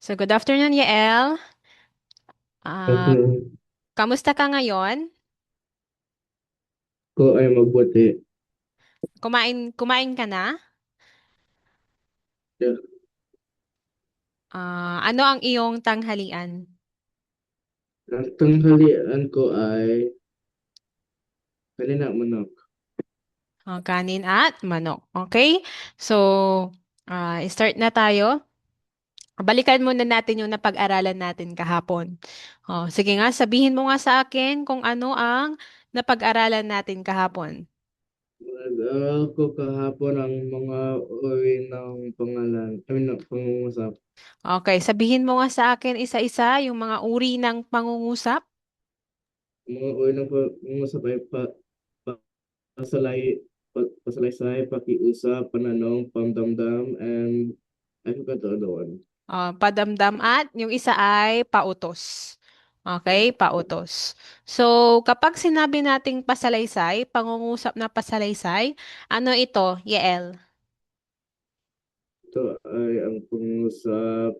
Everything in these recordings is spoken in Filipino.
So, good afternoon, Yael. Ah, Ako, kamusta ka ngayon? ko ay mabuti. Kumain ka na? Yeah. Ano ang iyong tanghalian? Ang tanghalian ko ay kanina manok. Kanin at manok. Okay? So, start na tayo. Balikan muna natin yung napag-aralan natin kahapon. Sige nga, sabihin mo nga sa akin kung ano ang napag-aralan natin kahapon. Nag-aaral ko kahapon ang mga uri ng pangalan, ng pangungusap. Okay, sabihin mo nga sa akin isa-isa yung mga uri ng pangungusap. Ang mga uri ng pangungusap ay pasalay, pasalaysay, pakiusap, pananong, pamdamdam, and I forgot the other one. Padamdam at yung isa ay pautos. Okay, pautos. So, kapag sinabi nating pasalaysay, pangungusap na pasalaysay, ano ito, Yael? Ito ay ang pangungusap.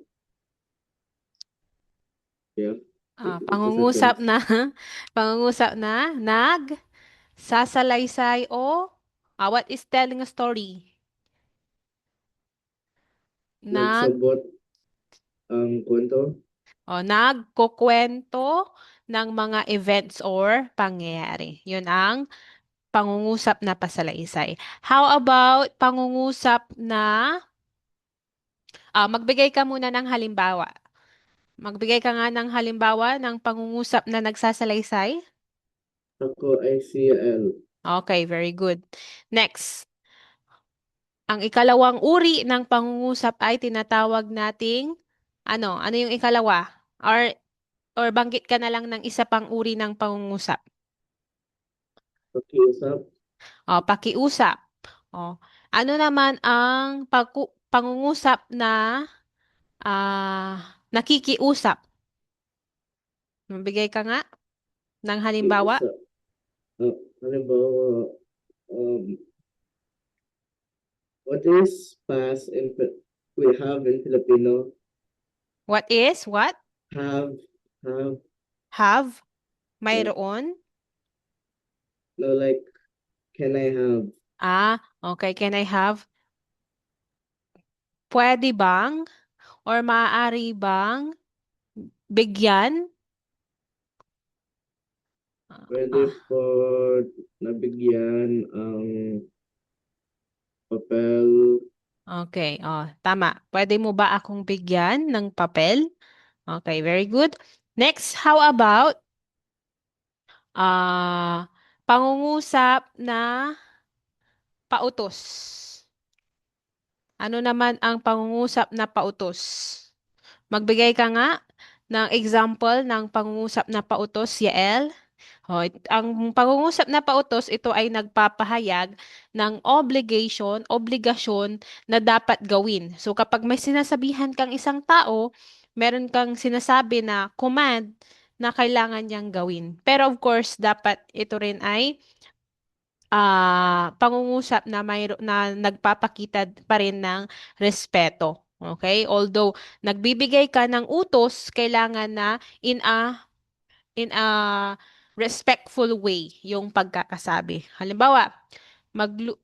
Yeah, it's a Pangungusap sentence. na, pangungusap na, sasalaysay o what is telling a story? Nag, Nagsabot ang kwento. nagkukwento ng mga events or pangyayari. Yun ang pangungusap na pasalaysay. How about pangungusap na, magbigay ka muna ng halimbawa. Magbigay ka nga ng halimbawa ng pangungusap na nagsasalaysay. Ako ay C L. Okay, very good. Next, ang ikalawang uri ng pangungusap ay tinatawag nating, ano yung ikalawa? Or banggit ka na lang ng isa pang uri ng pangungusap. Pakiusap. Pakiusap. Oh, ano naman ang pangungusap na nakikiusap. Mabigay ka nga ng halimbawa. Pakiusap. Halimbawa, um, what is past in we have in Filipino? What is? What? Have, have, Have? yeah. Mayroon? No, like, can I have? Okay. Can I have? Pwede bang? Or maaari bang bigyan? Pwede Ah, po nabigyan ang papel. okay. Tama. Pwede mo ba akong bigyan ng papel? Okay, very good. Next, how about ah pangungusap na pautos? Ano naman ang pangungusap na pautos? Magbigay ka nga ng example ng pangungusap na pautos, Yael. Ang pangungusap na pautos, ito ay nagpapahayag ng obligasyon na dapat gawin. So kapag may sinasabihan kang isang tao, meron kang sinasabi na command na kailangan niyang gawin. Pero of course, dapat ito rin ay pangungusap na na nagpapakita pa rin ng respeto. Okay? Although nagbibigay ka ng utos, kailangan na in a respectful way yung pagkakasabi. Halimbawa,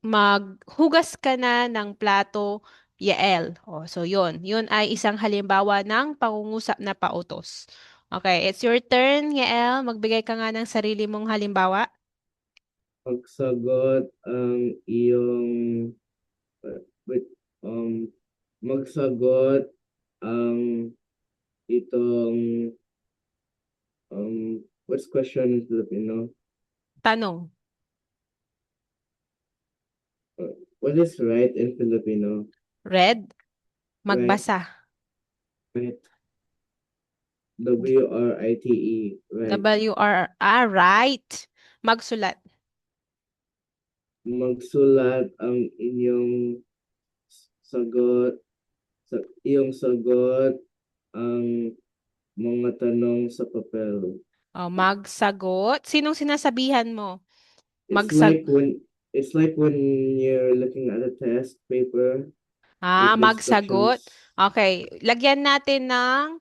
maghugas ka na ng plato, Yael. So yun. Yun ay isang halimbawa ng pangungusap na pautos. Okay, it's your turn, Yael. Magbigay ka nga ng sarili mong halimbawa. Magsagot ang iyong, wait, magsagot ang itong, what's question in Filipino? Tanong. What is right in Filipino? Red. Right, Magbasa. right. WRITE, right. Right. Magsulat. Magsulat ang inyong sagot, sa iyong sagot ang mga tanong sa papel. Magsagot. Sinong sinasabihan mo? It's Magsag like when it's like when you're looking at a test paper with Magsagot. instructions. Okay, lagyan natin ng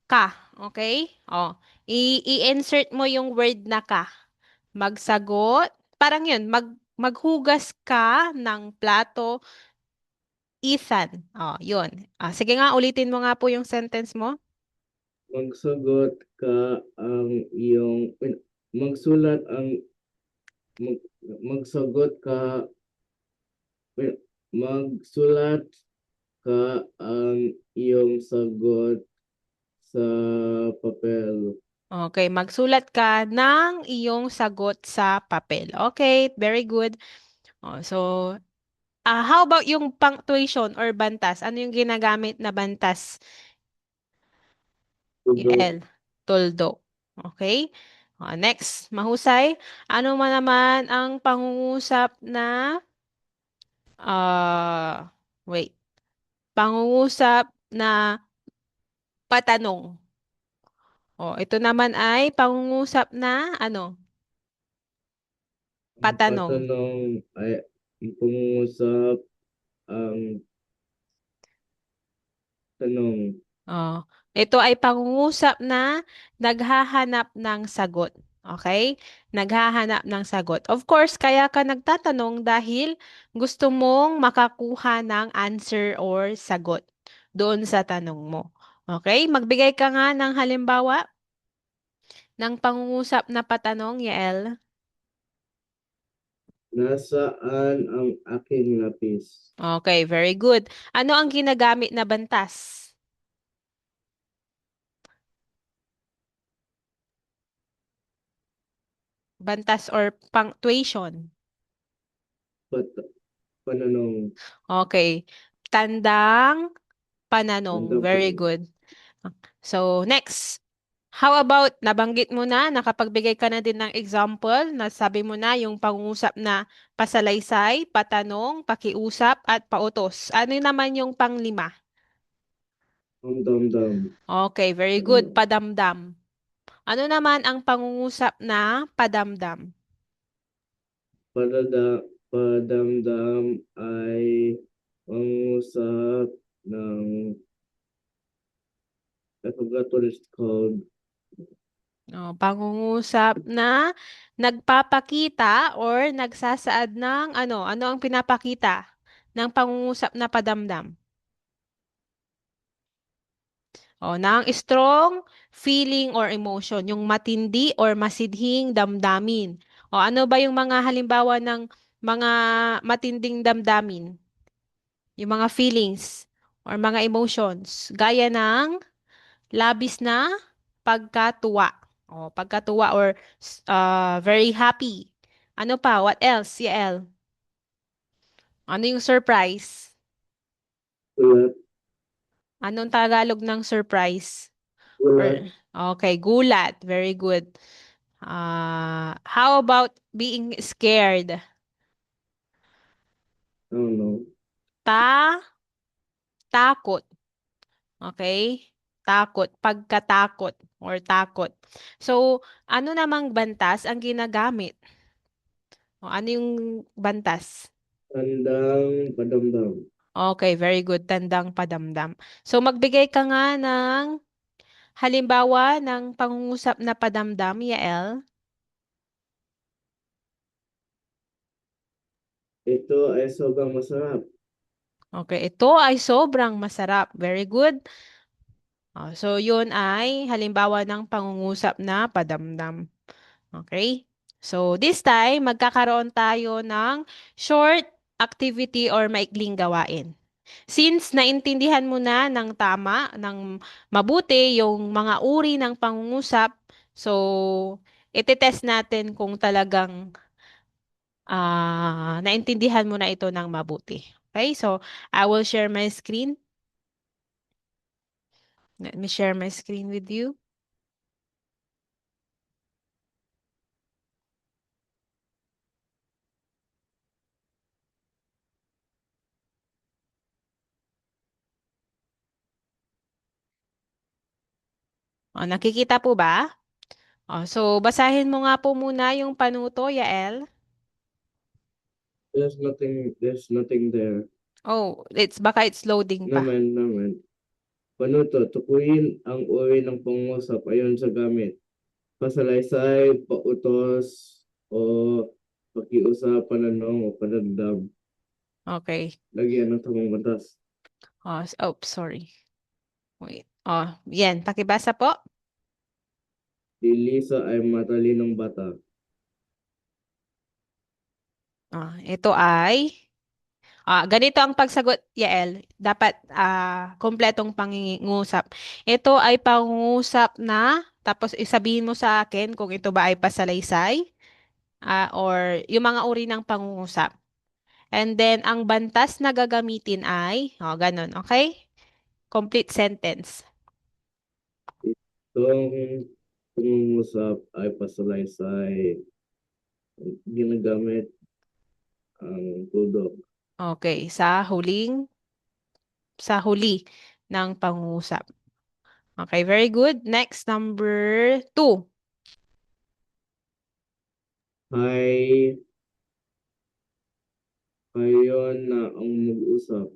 ka. Okay? O, i-insert mo yung word na ka. Magsagot. Parang yun, maghugas ka ng plato, Ethan. O, yun. Sige nga, ulitin mo nga po yung sentence mo. Magsugot ka ang iyong, magsulat ang, mag, magsugot ka, magsulat ka ang iyong sagot sa papel. Okay, magsulat ka ng iyong sagot sa papel. Okay, very good. So, how about yung punctuation or bantas? Ano yung ginagamit na bantas? Tudo. L. Toldo. Okay? Next, mahusay. Ano man naman ang pangungusap na, ah, wait, pangungusap na patanong. Ito naman ay pangungusap na, ano, Ang patanong. patanong ay ang pangungusap ang tanong. Oh, ito ay pangungusap na naghahanap ng sagot. Okay? Naghahanap ng sagot. Of course, kaya ka nagtatanong dahil gusto mong makakuha ng answer or sagot doon sa tanong mo. Okay? Magbigay ka nga ng halimbawa ng pangungusap na patanong, Yael. Nasaan ang aking lapis? Okay, very good. Ano ang ginagamit na bantas? Bantas or punctuation? Pat pananong. Okay. Tandang pananong. Tandang Very pananong. good. So, next. How about, nabanggit mo na, nakapagbigay ka na din ng example, nasabi mo na yung pangungusap na pasalaysay, patanong, pakiusap, at pautos. Ano naman yung panglima? Ang damdam. Okay, very good. Padamdam. Padamdam. Ano naman ang pangungusap na padamdam? Padamdam ay pangusap ng, I forgot what it's called. Pangungusap na nagpapakita or nagsasaad ng ano? Ano ang pinapakita ng pangungusap na padamdam? Ng strong feeling or emotion, yung matindi or masidhing damdamin. Ano ba yung mga halimbawa ng mga matinding damdamin? Yung mga feelings or mga emotions, gaya ng labis na pagkatuwa. Pagkatuwa or very happy. Ano pa? What else, CL? Ano yung surprise? Ulat. Anong Tagalog ng surprise? Ulat. Or, okay, gulat. Very good. How about being scared? I don't know. Ta, takot. Okay? Takot, pagkatakot or takot. So, ano namang bantas ang ginagamit? Ano yung bantas? Tandang padamdam. Okay, very good. Tandang padamdam. So, magbigay ka nga ng halimbawa ng pangungusap na padamdam, Yael. Ito ay sobrang masarap. Okay, ito ay sobrang masarap. Very good. So, yun ay halimbawa ng pangungusap na padamdam. Okay? So, this time, magkakaroon tayo ng short activity or maikling gawain. Since naintindihan mo na ng tama, ng mabuti yung mga uri ng pangungusap, so, itetest natin kung talagang naintindihan mo na ito ng mabuti. Okay? So, I will share my screen. Let me share my screen with you. Nakikita po ba? So, basahin mo nga po muna yung panuto, Yael. There's nothing there. Baka it's loading pa. Naman, naman. Panuto, tukuyin ang uri ng pangungusap ayon sa gamit. Pasalaysay, pautos, o pakiusap, pananong, o panagdam. Okay. Lagyan ng tamang batas. Oh, sorry. Wait. Yan. Pakibasa po. Si Lisa ay matalinong bata. Ito ay, ganito ang pagsagot, Yael. Dapat kompletong pangingusap. Ito ay pangungusap na, tapos isabihin mo sa akin kung ito ba ay pasalaysay, or yung mga uri ng pangungusap. And then, ang bantas na gagamitin ay, ganun, okay? Complete sentence. Itong pangungusap ay pasalaysay. Ginagamit ang tudok. Okay, sa huli ng pangungusap. Okay, very good. Next, number two. Hay, kayo na ang mag-usap.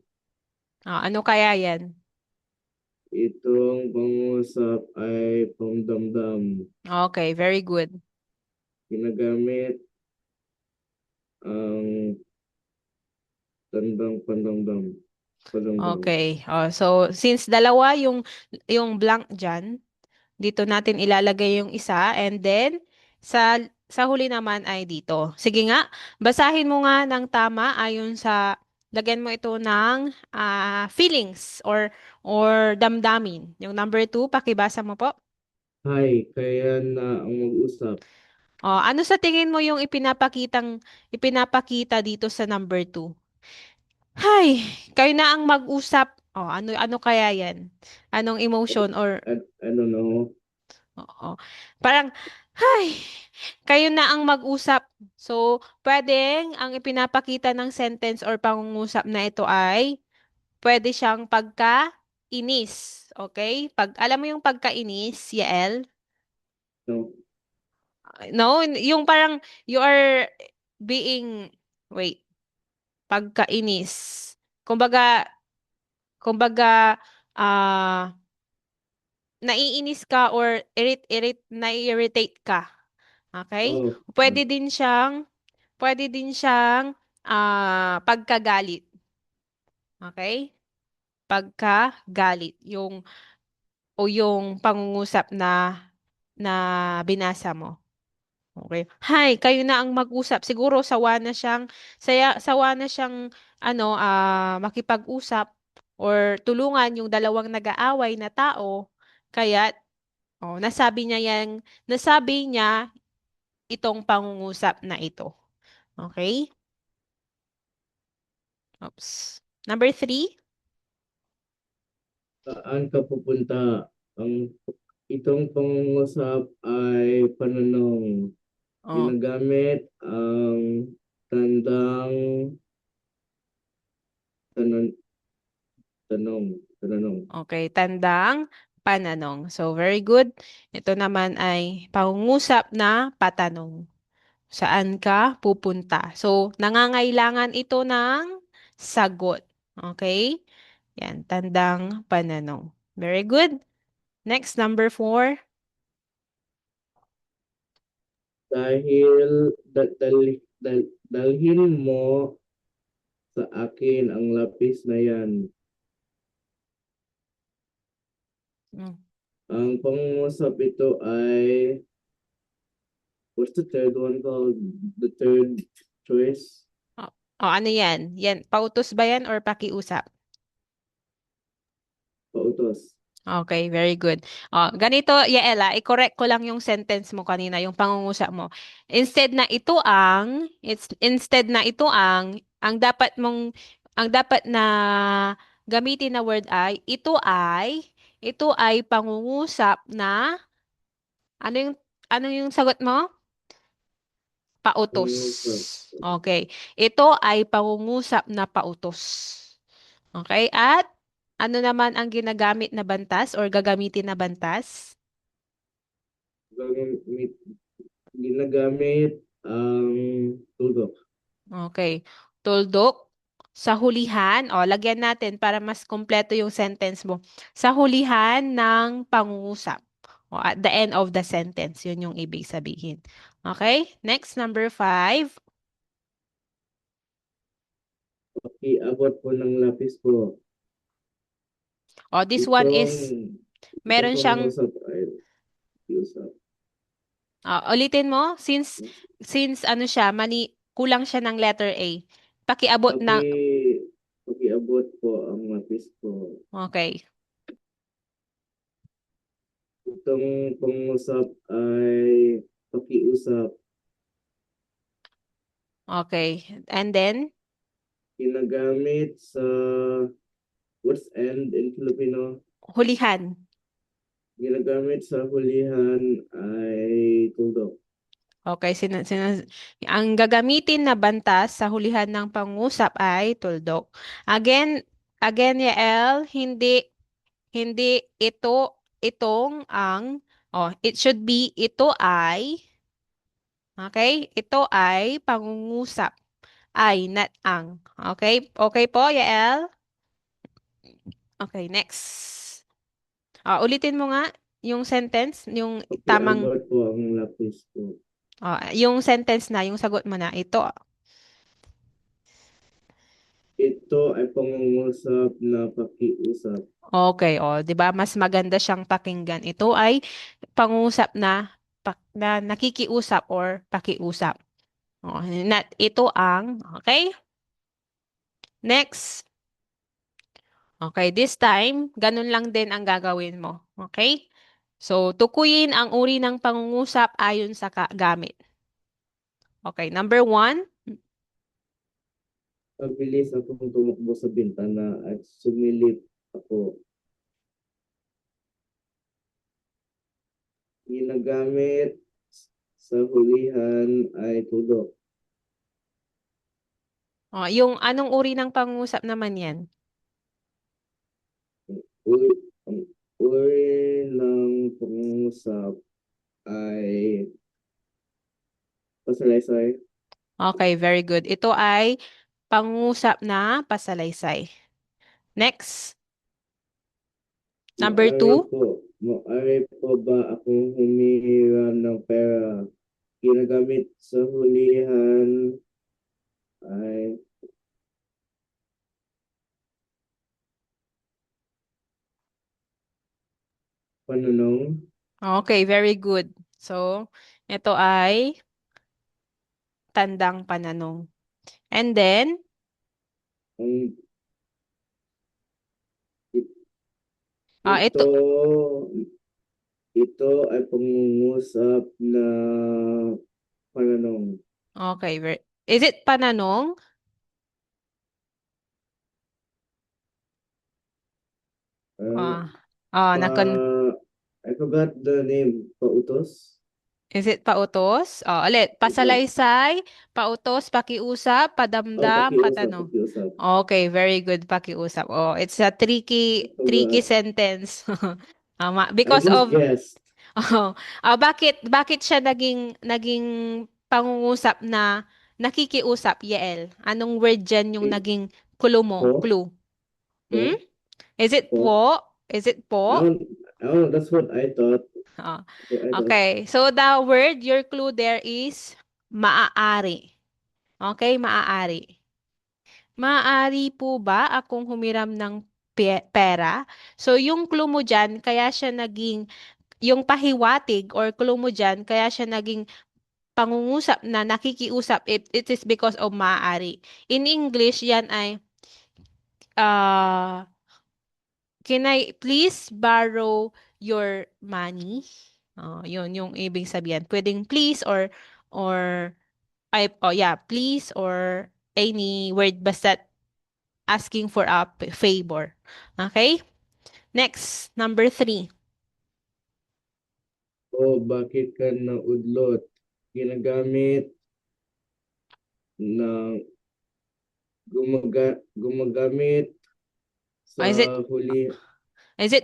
Ano kaya yan? Itong pangungusap ay pangdamdam. Okay, very good. Ginagamit ang tandang pandamdam. Padamdam. Okay. So, since dalawa yung blank dyan, dito natin ilalagay yung isa and then sa huli naman ay dito. Sige nga, basahin mo nga ng tama ayon sa lagyan mo ito ng feelings or damdamin. Yung number two, pakibasa mo po. Hay, kaya na ang mag-usap. Ano sa tingin mo yung ipinapakita dito sa number two? Hay, kayo na ang mag-usap. Ano kaya yan? Anong emotion or I don't know. oo. Parang, hay, kayo na ang mag-usap. So, pwedeng ang ipinapakita ng sentence or pangungusap na ito ay pwede siyang pagka-inis. Okay? Alam mo yung pagka-inis, Yael? No. No, yung parang you are being, wait, pagka-inis. Kumbaga, kumbaga, ah, naiinis ka or nai-irritate ka. Okay? Oh, Pwede din siyang pagkagalit. Okay? Pagkagalit. Yung pangungusap na binasa mo. Okay. Hi, kayo na ang mag-usap. Siguro sawa na siyang makipag-usap or tulungan yung dalawang nag-aaway na tao. Kaya nasabi niya itong pangungusap na ito. Okay? Oops. Number three. saan ka pupunta? Ang itong pangungusap ay pananong. Oh, Ginagamit ang tandang tanan, tanong. Tanong. okay. Tandang pananong. So, very good. Ito naman ay pangungusap na patanong. Saan ka pupunta? So, nangangailangan ito ng sagot. Okay? Yan, tandang pananong. Very good. Next, number four. Dalhin mo sa akin ang lapis na yan. Mm. Ang pangungusap ito ay, what's the third one called? The third choice? Ano yan? Yan, pautos ba yan or pakiusap? Pautos. Okay, very good. Ganito, Yaela, i-correct ko lang yung sentence mo kanina, yung pangungusap mo. Instead na ito ang dapat na gamitin na word ay, ito ay pangungusap na, ano yung, ano yung sagot mo? Pautos. Pangungusap. Okay. Ito ay pangungusap na pautos. Okay? At ano naman ang ginagamit na bantas or gagamitin na bantas? Gamit, ginagamit ang tudok. Okay. Tuldok. Sa hulihan, lagyan natin para mas kumpleto yung sentence mo. Sa hulihan ng pangungusap. At the end of the sentence, yun yung ibig sabihin. Okay? Next, number 5. Pakiabot po ng lapis po. This one Itong, is, itong meron siyang, pangusap ay pakiusap. ulitin mo, since ano siya, kulang siya ng letter A. Pakiabot Paki, ng, pakiabot po ang lapis po. okay. Itong pangusap ay pakiusap. Okay. And then, Ginagamit sa what's end in Filipino? hulihan. Ginagamit sa hulihan ay tuldok. Okay, ang gagamitin na bantas sa hulihan ng pangusap ay tuldok. Again, Yael, hindi itong ang, it should be ito ay, okay? Ito ay pangungusap, ay not ang. Okay? Okay po, Yael? Okay, next. Ulitin mo nga yung sentence, yung tamang, Pakiabot po ang lapis po. yung sentence na, yung sagot mo na, ito. Ito ay pangungusap na pakiusap. Okay, 'di ba? Mas maganda siyang pakinggan. Ito ay pangusap na na nakikiusap or pakiusap. Not ito ang, okay? Next. Okay, this time, ganun lang din ang gagawin mo. Okay? So, tukuyin ang uri ng pangungusap ayon sa gamit. Okay, number 1. Pabilis akong tumakbo sa bintana at sumilip ako. Ginagamit sa hulihan ay tudok. Yung anong uri ng pangungusap naman yan? Uri, ang uri ng pangungusap ay pasalaysay. Okay, very good. Ito ay pangungusap na pasalaysay. Next, number Maaari 2. po, maaari po ba akong humihiram ng pera? Ginagamit sa hulihan ay panunong. Okay, very good. So, ito ay tandang pananong. And then, Ang, ito, ito, ito ay pangungusap na pananong. okay, is it pananong? Uh, Ah, pa, nakon, I forgot the name. Pautos? is it pautos? Ulit, Ito. pasalaysay, pautos, pakiusap, Oh, padamdam, pakiusap, patanong. pakiusap. Okay, very good, pakiusap. It's a I tricky forgot. sentence. Tama, I because just of, guessed. bakit siya naging pangungusap na nakikiusap, Yael? Anong word dyan yung Eh, naging clue mo? po? Clue? Hmm? Po? Is it Po? po? Is it I po? don't, I don't, that's what I thought. Ah, That's what I thought. okay. So the word, your clue there is maaari. Okay, maaari. Maaari po ba akong humiram ng pera? So yung clue mo dyan, kaya siya naging, yung pahiwatig or clue mo dyan, kaya siya naging pangungusap na nakikiusap, it is because of maaari. In English, yan ay, uh, can I please borrow your money? Yun yung ibig sabihin. Pwedeng please or yeah, please or any word basta asking for a favor. Okay? Next, number 3. Oh, bakit ka naudlot? Ginagamit ng gumagamit sa Is it huli.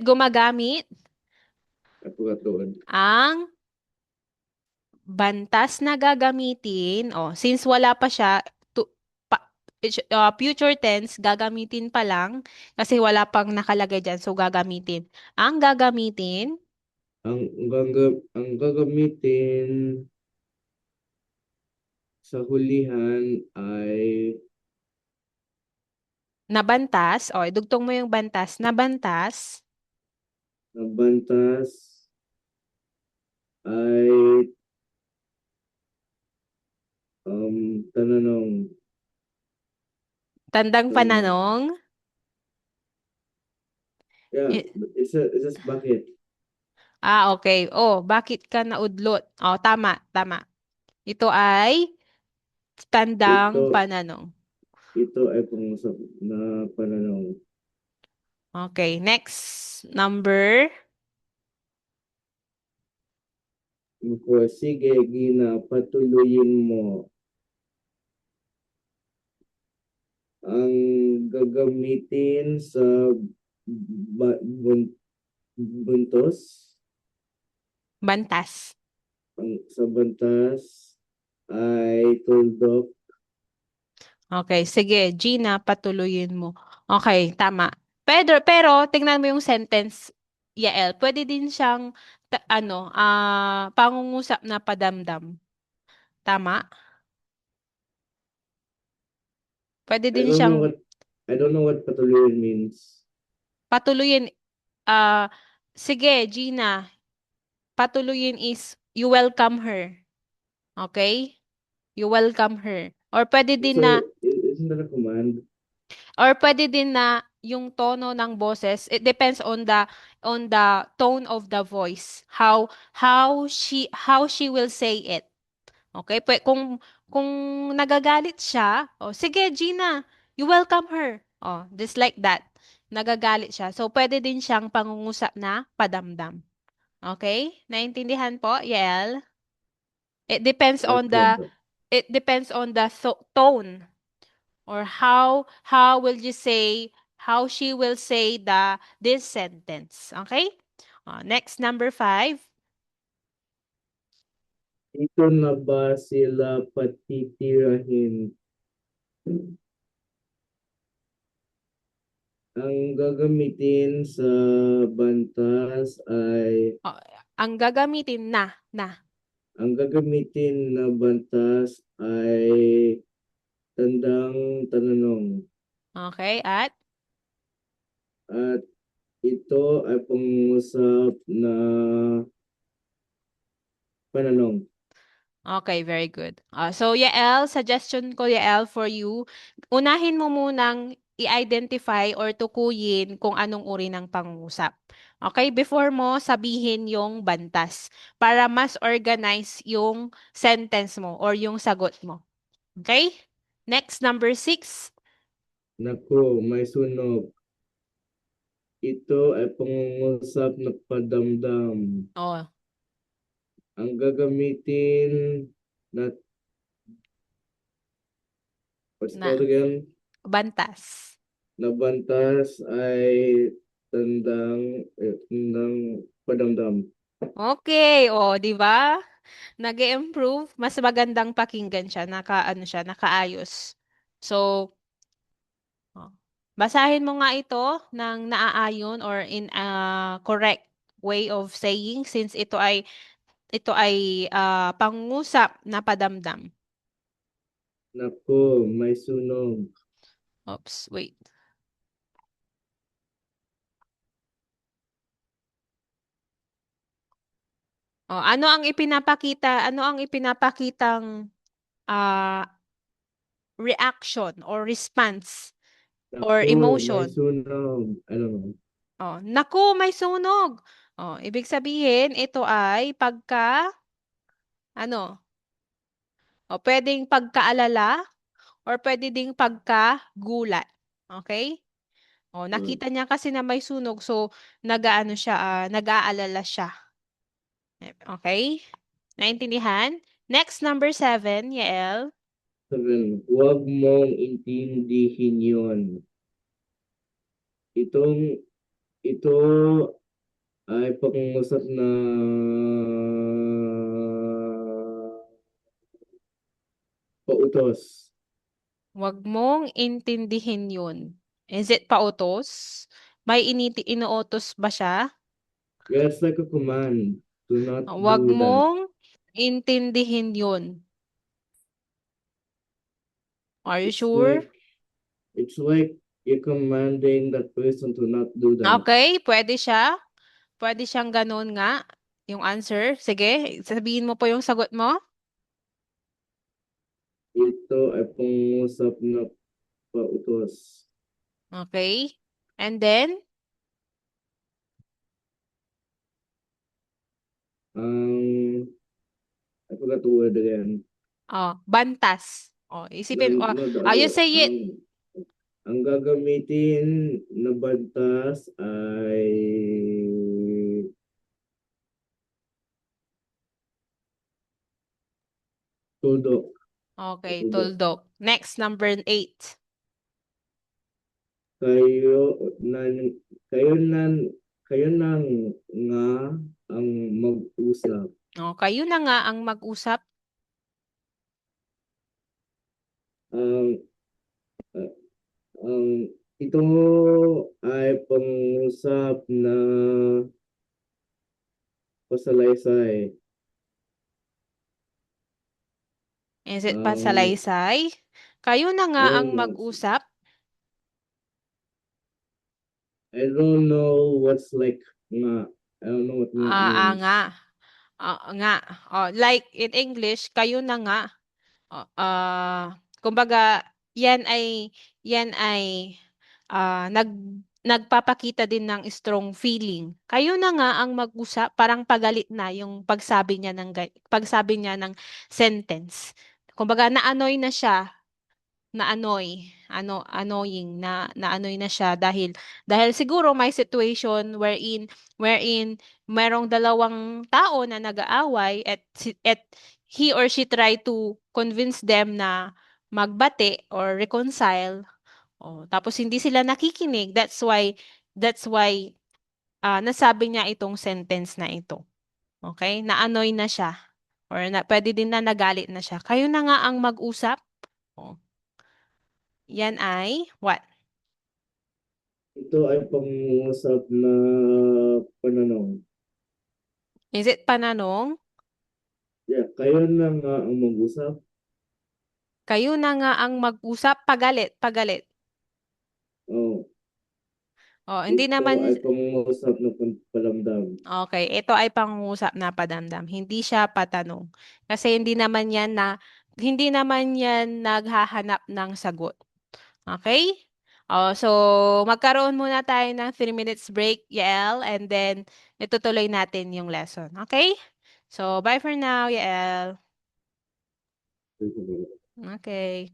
gumagamit I forgot the word. ang bantas na gagamitin, since wala pa siya, to, pa, future tense, gagamitin pa lang kasi wala pang nakalagay dyan. So, gagamitin. Ang gagamitin, ang gagamitin sa hulihan ay nabantas. O, idugtong mo yung bantas. Nabantas, nabantas ay tananong. tandang Tananong. pananong. Yeah, I- it's just bakit. Okay. Oh, bakit ka naudlot? Oh, tama, tama. Ito ay Ito, tandang pananong. ito ay pangusap na pananong. Okay, next number. Ko, sige, Gina, patuloyin mo. Ang gagamitin sa buntos, Bantas. sa bantas ay tuldok. Okay, sige, Gina, patuloyin mo. Okay, tama. Pero tingnan mo yung sentence, Yael. Pwede din siyang pangungusap na padamdam. Tama? Pwede I din don't know siyang what I don't know what patuloyin means. patuloyin. ah Sige, Gina, patuloyin is you welcome her. Okay? You welcome her. So, isn't that a command? Or pwede din na yung tono ng boses, it depends on the tone of the voice. How she will say it. Okay? Kung nagagalit siya, oh, sige Gina, you welcome her. Oh, just like that. Nagagalit siya. So pwede din siyang pangungusap na padamdam. Okay? Naintindihan po, Yael? It depends on Okay. the tone or how will you say how she will say this sentence. Okay? Next, number 5. Dito na ba sila patitirahin? Ang gagamitin sa bantas ay Oh, ang gagamitin na. ang gagamitin na bantas ay tandang tananong Okay? At at ito ay pangungusap na pananong. okay, very good. So Yael, suggestion ko Yael for you, unahin mo munang i-identify or tukuyin kung anong uri ng pangungusap. Okay, before mo sabihin yung bantas para mas organize yung sentence mo or yung sagot mo. Okay? Next, number 6. Nako, may sunog. Ito ay pangungusap na padamdam. Oh, Ang gagamitin na, what's it na called again? bantas. Na bantas ay tandang padamdam. Okay, oh, 'di ba? Nag-improve, mas magandang pakinggan siya, siya, nakaayos. So, oh, basahin mo nga ito ng naaayon or in a correct way of saying since ito ay pangungusap na padamdam. Nako, may sunog. Oops, wait. Oh, ano ang ipinapakitang ah, reaction or response or Nako, may emotion? sunog. I don't know. Oh, naku, may sunog. Oh, ibig sabihin, ito ay ano, pwedeng pagkaalala or pwede ding pagkagulat. Okay? Oh, Uh, nakita niya kasi na may sunog, so nag-aalala siya. Okay? Naintindihan? Next, number 7, Yael. Huwag mong intindihin yon. Ito ay pangungusap na pautos. Huwag mong intindihin yun. Is it pautos? May inuutos ba siya? Yeah, it's like a command. Do not Huwag do that. mong intindihin yun. Are you It's sure? like it's like you're commanding that person to not do that. Okay, pwede siya. Pwede siyang ganun nga. Yung answer. Sige, sabihin mo po yung sagot mo. Ito ay pangusap na pautos. Okay. And then, Um, I forgot the word again. bantas. No, Isipin, no, the you other. say it. Ang gagamitin na bantas ay tuldok. Okay, Tuldok. tuldok. Next, number 8. Kayo nan kayo nan kayo nang nga ang mag-usap. Kayo na nga ang mag-usap. Ang ah, ang ito ay pangusap na pasalaysay. Is it Ang pasalaysay? Kayo na nga no, ang no, mag-usap. I don't know what's like nga. I don't know what nga Nga. means. Nga. Like in English, kayo na nga. Kumbaga, yan ay nagpapakita din ng strong feeling. Kayo na nga ang mag-usap, parang pagalit na yung pagsabi niya ng sentence. Kumbaga, naanoy na siya, annoying na na siya dahil siguro may situation wherein merong dalawang tao na nag-aaway at he or she try to convince them na magbati or reconcile. Tapos hindi sila nakikinig. That's why nasabi niya itong sentence na ito. Okay? Na-annoy na siya or pwede din na nagalit na siya. Kayo na nga ang mag-usap. Oh, yan ay what? Ito ay pangungusap na pananaw. Is it pananong? Yeah, kayo na nga ang mag-usap. Kayo na nga ang mag-usap. Pagalit, pagalit. Oh, Hindi ito naman, ay pangungusap na palamdam. okay, ito ay pangungusap na padamdam. Hindi siya patanong. Kasi hindi naman yan naghahanap ng sagot. Okay? So magkaroon muna tayo ng 3 minutes break, Yael, and then itutuloy natin yung lesson. Okay? So bye for now, Yael. Okay.